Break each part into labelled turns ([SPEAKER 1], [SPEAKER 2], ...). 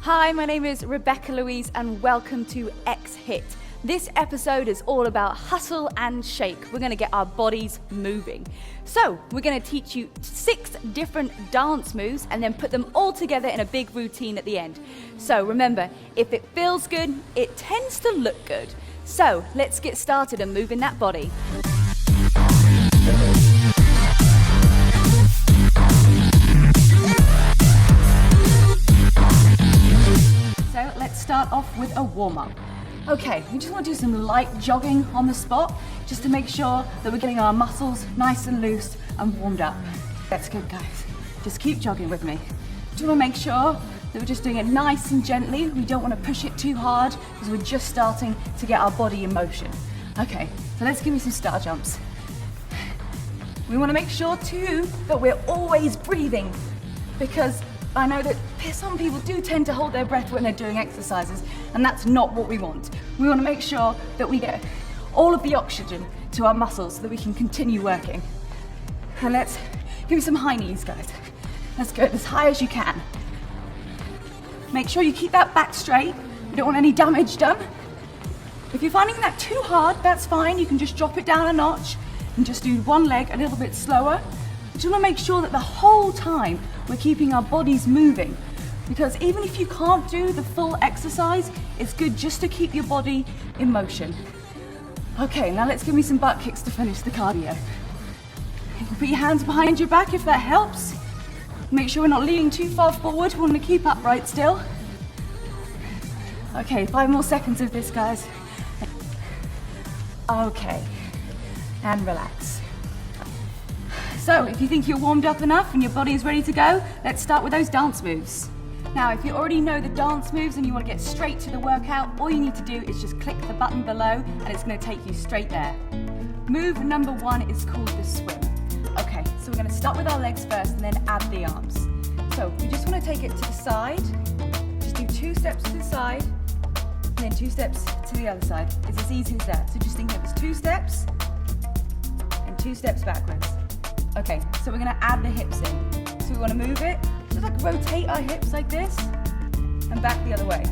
[SPEAKER 1] Hi, my name is Rebecca Louise and welcome to XHit. This episode is all about hustle and shake. We're going to get our bodies moving. So we're going to teach you 6 different dance moves and then put them all together in a big routine at the end. So remember, if it feels good, it tends to look good. So let's get started and moving that body. So let's start off with a warm-up. Okay, we just want to do some light jogging on the spot, just to make sure that we're getting our muscles nice and loose and warmed up. That's good, guys. Just keep jogging with me. Just want to make sure that we're just doing it nice and gently. We don't want to push it too hard because we're just starting to get our body in motion. Okay, so let's give me some star jumps. We want to make sure too that we're always breathing, because I know that some people do tend to hold their breath when they're doing exercises, and that's not what we want. We want to make sure that we get all of the oxygen to our muscles so that we can continue working. And let's give me some high knees, guys. Let's go as high as you can. Make sure you keep that back straight. We don't want any damage done. If you're finding that too hard, that's fine. You can just drop it down a notch and just do one leg a little bit slower. But you want to make sure that the whole time we're keeping our bodies moving, because even if you can't do the full exercise, it's good just to keep your body in motion. Okay, now let's give me some butt kicks to finish the cardio. You can put your hands behind your back if that helps. Make sure we're not leaning too far forward. We want to keep upright still. Okay, 5 more seconds of this, guys. Okay, and relax. So if you think you're warmed up enough and your body is ready to go, let's start with those dance moves. Now, if you already know the dance moves and you want to get straight to the workout, all you need to do is just click the button below and it's going to take you straight there. Move number 1 is called the swim. Okay, so we're going to start with our legs first and then add the arms. So we just want to take it to the side, just do 2 steps to the side and then 2 steps to the other side. It's as easy as that. So just think of it as 2 steps and 2 steps backwards. Okay, so we're going to add the hips in. So we want to move it, just like rotate our hips like this and back the other way.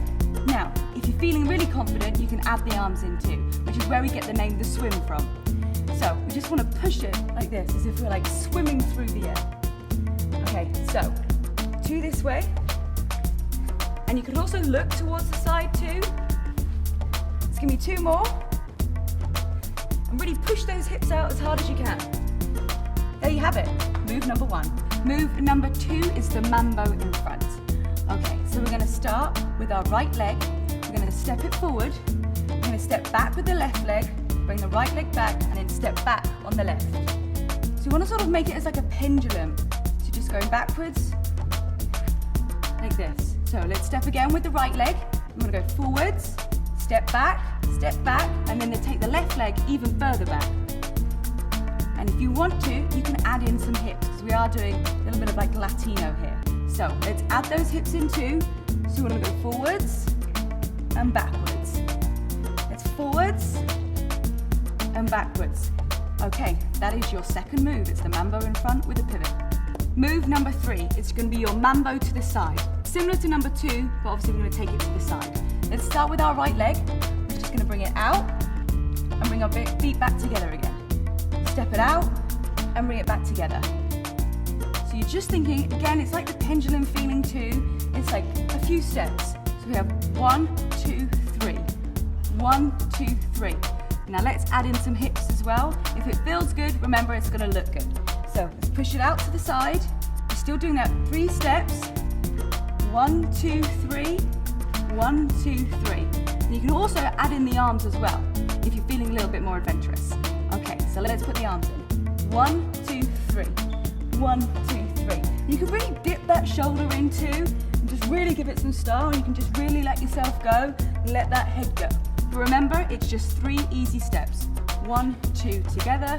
[SPEAKER 1] Now, if you're feeling really confident, you can add the arms in too, which is where we get the name the swim from. So we just want to push it like this, as if we're like swimming through the air. Okay, so 2 this way. And you can also look towards the side too. Let's give me 2 more. And really push those hips out as hard as you can. There you have it, move number 1. Move number 2 is the mambo in front. Okay, so we're going to start with our right leg. We're going to step it forward. We're going to step back with the left leg, bring the right leg back, and then step back on the left. So you want to sort of make it as like a pendulum. So just going backwards, like this. So let's step again with the right leg. We want to go forwards, step back, and then take the left leg even further back. And if you want to, you can add in some hips, because we are doing a little bit of like Latino here. So let's add those hips in too. So we want to go forwards and backwards. It's forwards and backwards. Okay, that is your second move. It's the mambo in front with a pivot. Move number 3 is going to be your mambo to the side. Similar to number 2, but obviously we're going to take it to the side. Let's start with our right leg. We're just going to bring it out and bring our feet back together again. Step it out and bring it back together. So you're just thinking, again, it's like the pendulum feeling too. It's like a few steps. So we have 1, 2, 3. 1, 2, 3. Now let's add in some hips as well. If it feels good, remember it's going to look good. So let's push it out to the side. We're still doing that 3 steps. 1, 2, 3. 1, 2, 3. And you can also add in the arms as well if you're feeling a little bit more adventurous. Okay, so let's put the arms in. 1, 2, 3. 1, 2, 3. You can really dip that shoulder in too, and just really give it some style. You can just really let yourself go, and let that head go. But remember, it's just 3 easy steps. 1, 2, together,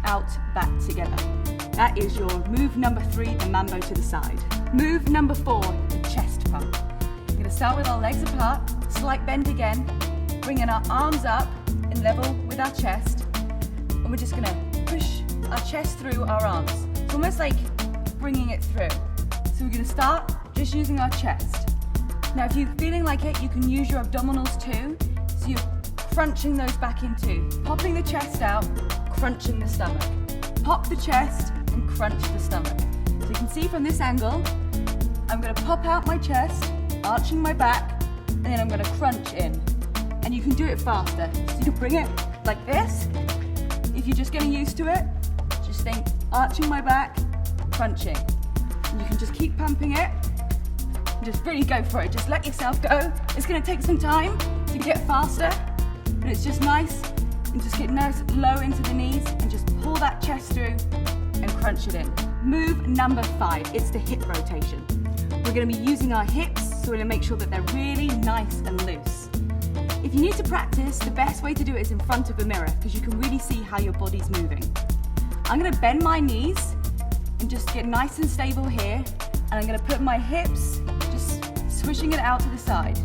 [SPEAKER 1] out, back, together. That is your move number 3, the mambo to the side. Move number 4, the chest pump. We're going to start with our legs apart, slight bend again, bringing our arms up in level with our chest. And we're just going to push our chest through our arms. almost like bringing it through. So we're going to start just using our chest. Now if you're feeling like it, you can use your abdominals too. So you're crunching those back in too. Popping the chest out, crunching the stomach. Pop the chest and crunch the stomach. So you can see from this angle, I'm gonna pop out my chest, arching my back, and then I'm gonna crunch in. And you can do it faster. So you can bring it like this. If you're just getting used to it, just think arching my back, crunching. And you can just keep pumping it. Just really go for it. Just let yourself go. It's gonna take some time to get faster, but it's just nice. And just get nice low into the knees and just pull that chest through and crunch it in. Move number 5, it's the hip rotation. We're gonna be using our hips, so we're gonna make sure that they're really nice and loose. If you need to practice, the best way to do it is in front of a mirror because you can really see how your body's moving. I'm gonna bend my knees and just get nice and stable here. And I'm gonna put my hips, just swishing it out to the side.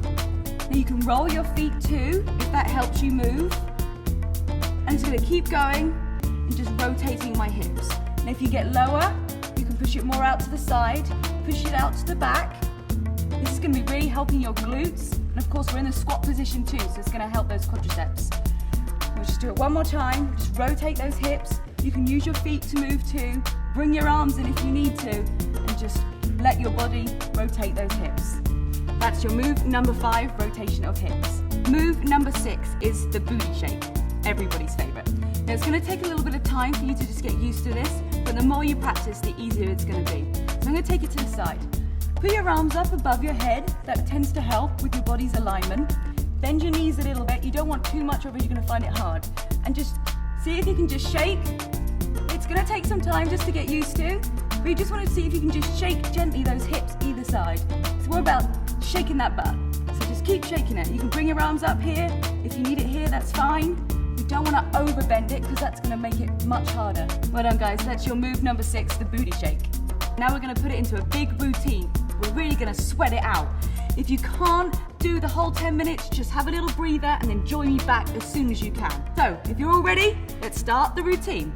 [SPEAKER 1] Now you can roll your feet too, if that helps you move. I'm just gonna keep going and just rotating my hips. And if you get lower, you can push it more out to the side, push it out to the back. This is gonna be really helping your glutes. And of course, we're in a squat position too, so it's gonna help those quadriceps. We'll just do it one more time. Just rotate those hips. You can use your feet to move too. Bring your arms in if you need to, and just let your body rotate those hips. That's your move number 5, rotation of hips. Move number 6 is the booty shake, everybody's favorite. Now it's gonna take a little bit of time for you to just get used to this, but the more you practice, the easier it's gonna be. So I'm gonna take it to the side. Put your arms up above your head. That tends to help with your body's alignment. Bend your knees a little bit. You don't want too much of it, you're gonna find it hard. And just see if you can just shake. It's gonna take some time just to get used to, but you just wanna see if you can just shake gently those hips either side. So we're about shaking that butt. So just keep shaking it. You can bring your arms up here. If you need it here, that's fine. You don't wanna overbend it because that's gonna make it much harder. Well done guys, that's your move number 6, the booty shake. Now we're gonna put it into a big routine. We're really gonna sweat it out. If you can't do the whole 10 minutes, just have a little breather and then join me back as soon as you can. So, if you're all ready, let's start the routine.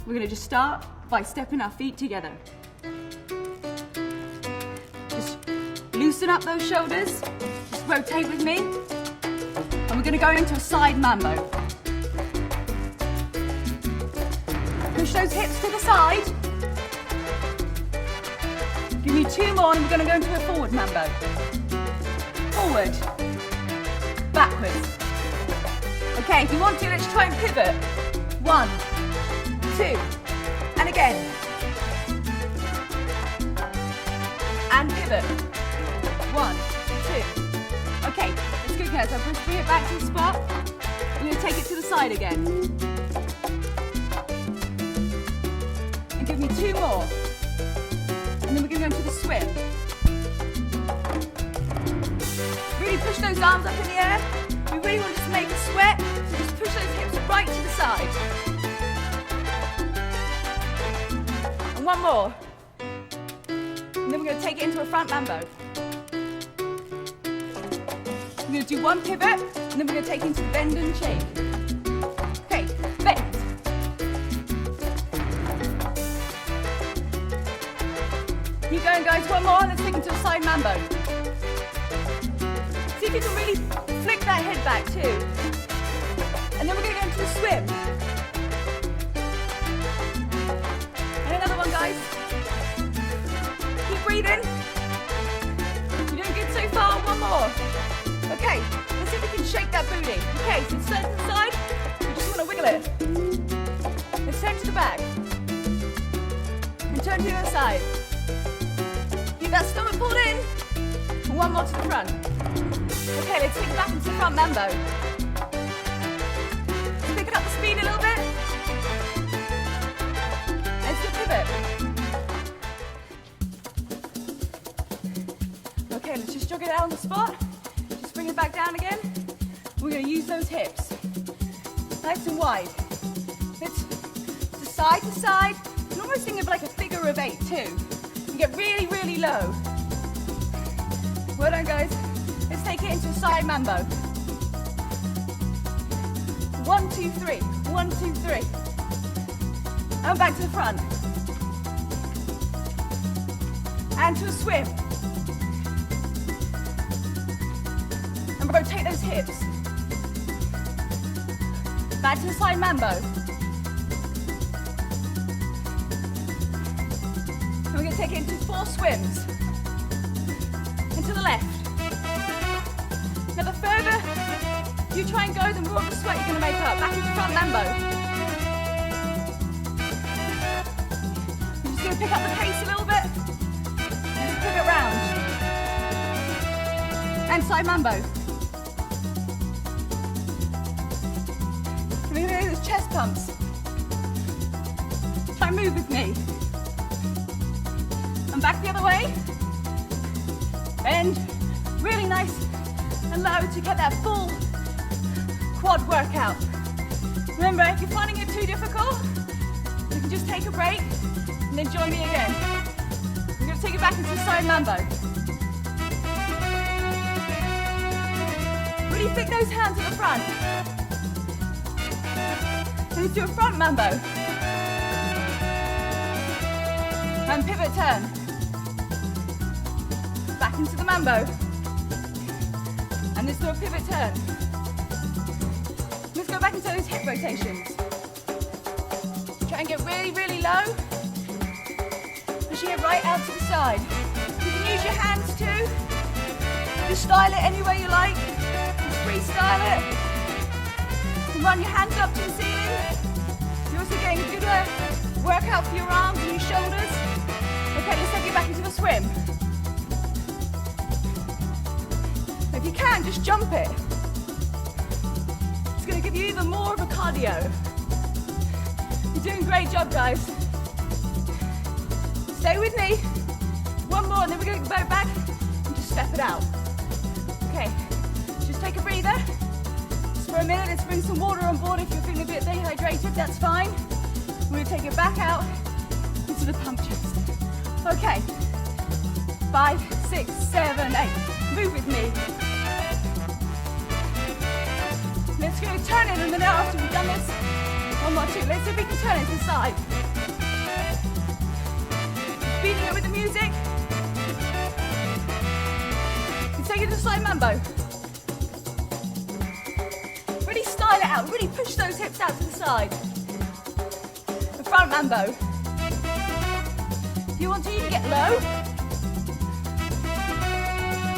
[SPEAKER 1] We're gonna just start by stepping our feet together. Just loosen up those shoulders, just rotate with me, and we're gonna go into a side mambo. Push those hips to the side. Give me 2 more and we're gonna go into a forward mambo. Forward, backwards. Okay, if you want to, let's try and pivot. 1, 2, and again. And pivot. 1, 2. Okay, let's go again. So just bring it back to the spot. We're gonna take it to the side again. And give me 2 more. And then we're going to go into the swim. Really push those arms up in the air. We really want to make a sweat, so just push those hips right to the side. And 1 more. And then we're going to take it into a front mambo. We're going to do 1 pivot, and then we're going to take it into bend and shake. Okay, bend. Keep going guys, 1 more, let's take it to a side mambo. See if you can really flick that head back too. And then we're going to go into the swim. And another one guys. Keep breathing. You're doing good so far, 1 more. Okay, let's see if we can shake that booty. Okay, so turn to the side, you just want to wiggle it. Let's turn to the back. And turn to the other side. Keep that stomach pulled in. And 1 more to the front. Okay, let's take it back into the front mambo. Let's pick it up the speed a little bit. Let's do a pivot. Okay, let's just jog it out on the spot. Just bring it back down again. We're going to use those hips. Nice and wide. Hips to side. You can almost think of like a figure of 8 too. You get really, really low. Well done guys. Let's take it into a side mambo. 1, 2, 3. 1, 2, 3. And back to the front. And to a swim. and rotate those hips. Back to the side mambo. And we're going to take it into 4 swims. And to the left. Now the further you try and go, the more of the sweat you're going to make up. Back into front mambo. You're just going to pick up the pace a little bit. And just pivot round. And side mambo. We're going to do those chest pumps. Try and move with me. And back the other way. Bend. Really nice and low to get that full quad workout. Remember, if you're finding it too difficult, you can just take a break and then join me again. We're going to take it back into side mambo. Really pick those hands at the front. And let's do a front mambo. And pivot turn. Back into the mambo. And let's do a pivot turn. Let's go back into those hip rotations. Try and get really, really low. Pushing it right out to the side. You can use your hands too. Just style it any way you like. Just freestyle it. Run your hands up to the ceiling. You're also getting a good workout for your arms and your shoulders. Okay, let's take it back into the swim. If you can, just jump it. It's going to give you even more of a cardio. You're doing a great job, guys. Stay with me. One more, and then we're going to go back and just step it out. Okay, just take a breather. For a minute, let's bring some water on board. If you're feeling a bit dehydrated, that's fine. We're going to take it back out into the pump chest. Okay, 5, 6, 7, 8. Move with me. Let's go turn it, and then after we've done this, 1 more, 2. Let's see if we can turn it to the side. Beating it with the music. Let's take it to the side mambo. Style it out, really push those hips out to the side. The front mambo. If you want to, you can get low.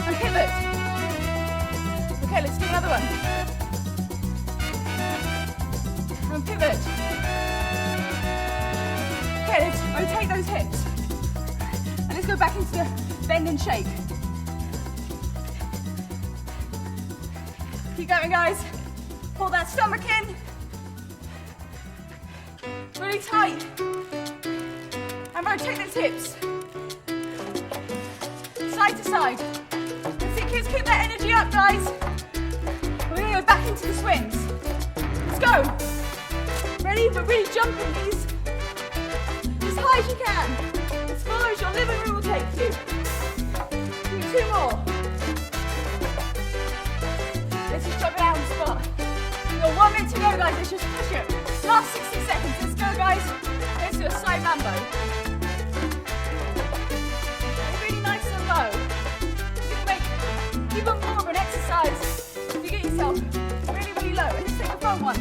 [SPEAKER 1] And pivot. Okay, let's do another one. And pivot. Okay, let's rotate those hips. And let's go back into the bend and shake. Keep going, guys. Pull that stomach in. Really tight. And rotate those hips. Side to side. Let's see, kids, keep that energy up, guys. We're going to go back into the swings. Let's go. Ready? But really jumping these as high as you can. As far as your living room will take you. Do 2 more. Let's just drop it out on the spot. We've got 1 minute to go, guys. Let's just push it. Last 60 seconds. Let's go, guys. Let's do a side mambo. Really nice and low. You can make even more of an exercise if you get yourself really, really low. And let's take the front one.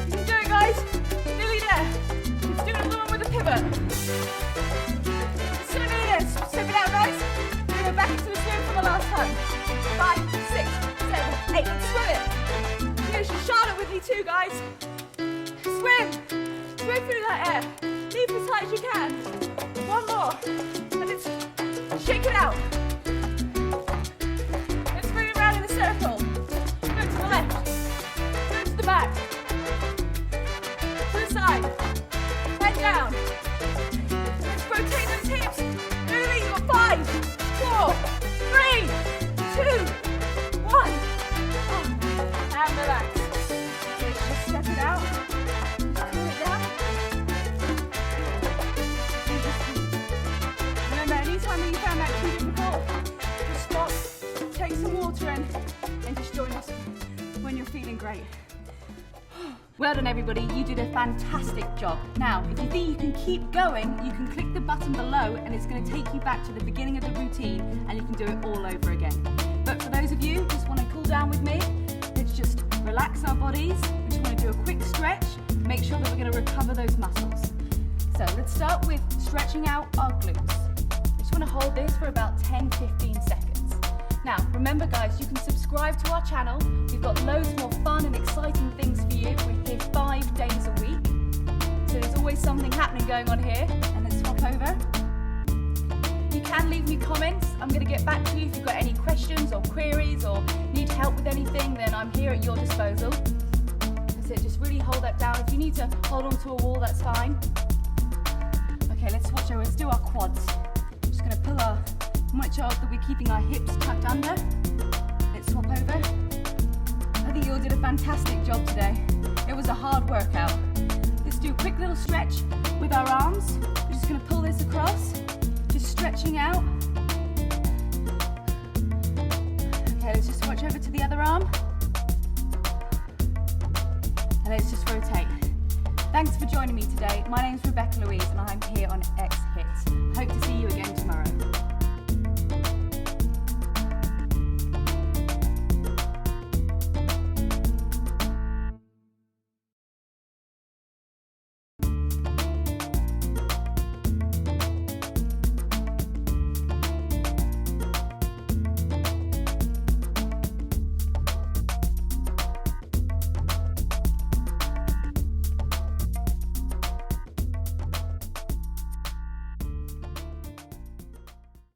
[SPEAKER 1] You can do it, guys. Nearly there. Let's do another one with a pivot. Step it in. Step it out, guys. We're going to go back into the swim for the last time. 5, 6, 7, 8. Let's swim it. Here's your Charlotte with me too, guys. Swim. Swim through that air. Leap as high as you can. 1 more. And let's shake it out. Let's bring it around in a circle. Go to the left. Go to the back. To the side. Head down. Let's rotate those hips. Really, you've got 5, 4, 3, 2, 1. And relax. Let's just step it out. Just cool it down. Remember, anytime that you found that too difficult, just stop, take some water in, and just join us when you're feeling great. Well done everybody, you did a fantastic job. Now, if you think you can keep going, you can click the button below and it's going to take you back to the beginning of the routine and you can do it all over again. But for those of you who just want to cool down with me, let's just relax our bodies. We just want to do a quick stretch, make sure that we're going to recover those muscles. So let's start with stretching out our glutes. We just want to hold this for about 10-15 seconds. Now, remember guys, you can subscribe to our channel. We've got loads more fun and exciting things for you. We're here 5 days a week. So there's always something happening going on here. And let's swap over. You can leave me comments. I'm going to get back to you if you've got any questions or queries or need help with anything, then I'm here at your disposal. That's it, just really hold that down. If you need to hold on to a wall, that's fine. Okay, let's switch over. Let's do our quads. I'm just going to pull our, make sure that we're keeping our hips tucked under. Let's swap over. I think you all did a fantastic job today. It was a hard workout. Let's do a quick little stretch with our arms. We're just going to pull this across, just stretching out. Okay, let's just switch over to the other arm. And let's just rotate. Thanks for joining me today. My name's Rebecca Louise and I'm here on XHit. Hope to see you again tomorrow.